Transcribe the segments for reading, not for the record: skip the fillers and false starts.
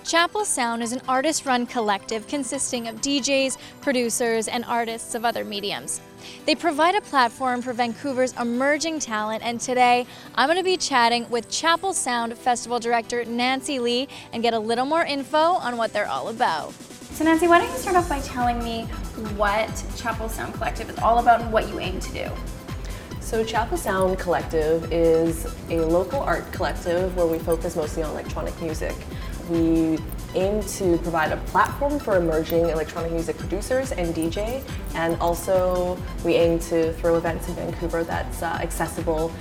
Chapel Sound is an artist-run collective consisting of DJs, producers, and artists of other mediums. They provide a platform for Vancouver's emerging talent, and today I'm going to be chatting with Chapel Sound Festival Director Nancy Lee and get a little more info on what they're all about. So Nancy, why don't you start off by telling me what Chapel Sound Collective is all about and what you aim to do? So Chapel Sound Collective is a local art collective where we focus mostly on electronic music. We aim to provide a platform for emerging electronic music producers and DJ, and also we aim to throw events in Vancouver that's accessible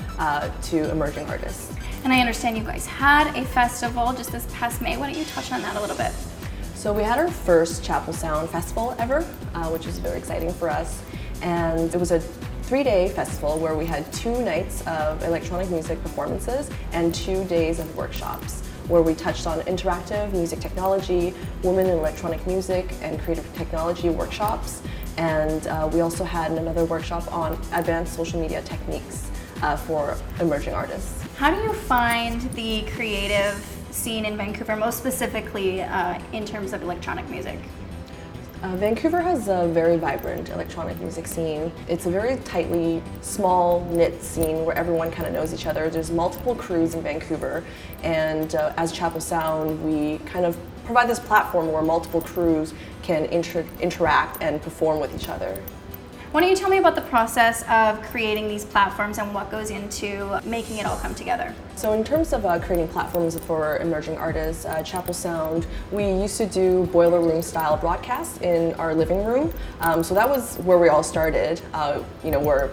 to emerging artists. And I understand you guys had a festival just this past May. Why don't you touch on that a little bit? So we had our first Chapel Sound Festival ever, which was very exciting for us. And it was a 3-day festival where we had 2 nights of electronic music performances and 2 days of workshops where we touched on interactive music technology, women in electronic music, and creative technology workshops. And we also had another workshop on advanced social media techniques for emerging artists. How do you find the creative scene in Vancouver, most specifically in terms of electronic music? Vancouver has a very vibrant electronic music scene. It's a very tightly, small, knit scene where everyone kind of knows each other. There's multiple crews in Vancouver, and as Chapel Sound, we kind of provide this platform where multiple crews can interact and perform with each other. Why don't you tell me about the process of creating these platforms and what goes into making it all come together? So in terms of creating platforms for emerging artists, Chapel Sound, we used to do boiler room style broadcasts in our living room. So that was where we all started. We're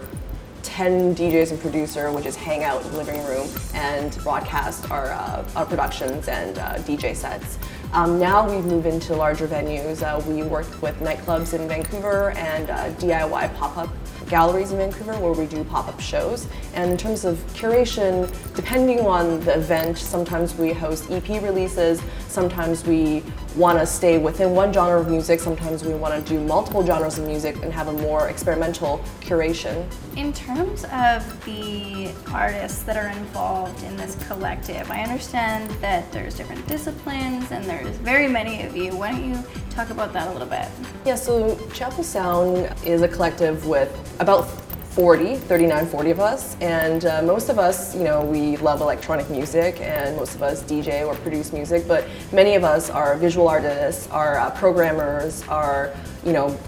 10 DJs and producer would just hang out in the living room and broadcast our productions and DJ sets. Now we've moved into larger venues. We worked with nightclubs in Vancouver and DIY pop-up galleries in Vancouver where we do pop-up shows. And in terms of curation, depending on the event, sometimes we host EP releases, sometimes we want to stay within one genre of music, sometimes we want to do multiple genres of music and have a more experimental curation. In terms of the artists that are involved in this collective, I understand that there's different disciplines and there's very many of you. Why don't you talk about that a little bit? Yeah, so Chapel Sound is a collective with about 39, 40 of us, and most of us, we love electronic music, and most of us DJ or produce music, but many of us are visual artists, are programmers, are,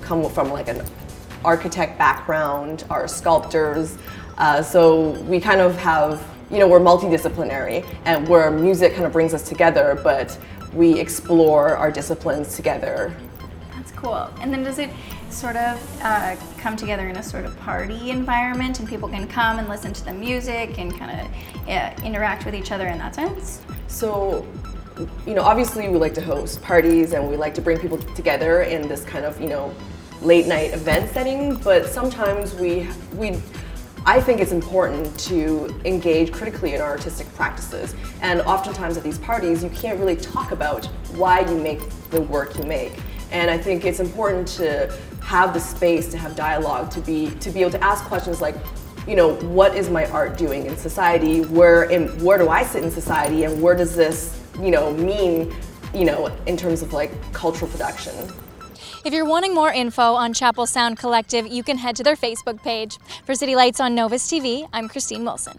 come from like an architect background, are sculptors, so we kind of have, we're multidisciplinary, and where music kind of brings us together, but we explore our disciplines together. That's cool. And then does it sort of come together in a sort of party environment and people can come and listen to the music and kind of interact with each other in that sense? So, obviously we like to host parties and we like to bring people together in this kind of, late night event setting, but sometimes I think it's important to engage critically in our artistic practices. And oftentimes at these parties, you can't really talk about why you make the work you make. And I think it's important to have the space to have dialogue, to be able to ask questions like, what is my art doing in society? Where do I sit in society, and where does this, mean, in terms of like cultural production? If you're wanting more info on Chapel Sound Collective, you can head to their Facebook page. For City Lights on Novus TV, I'm Christine Wilson.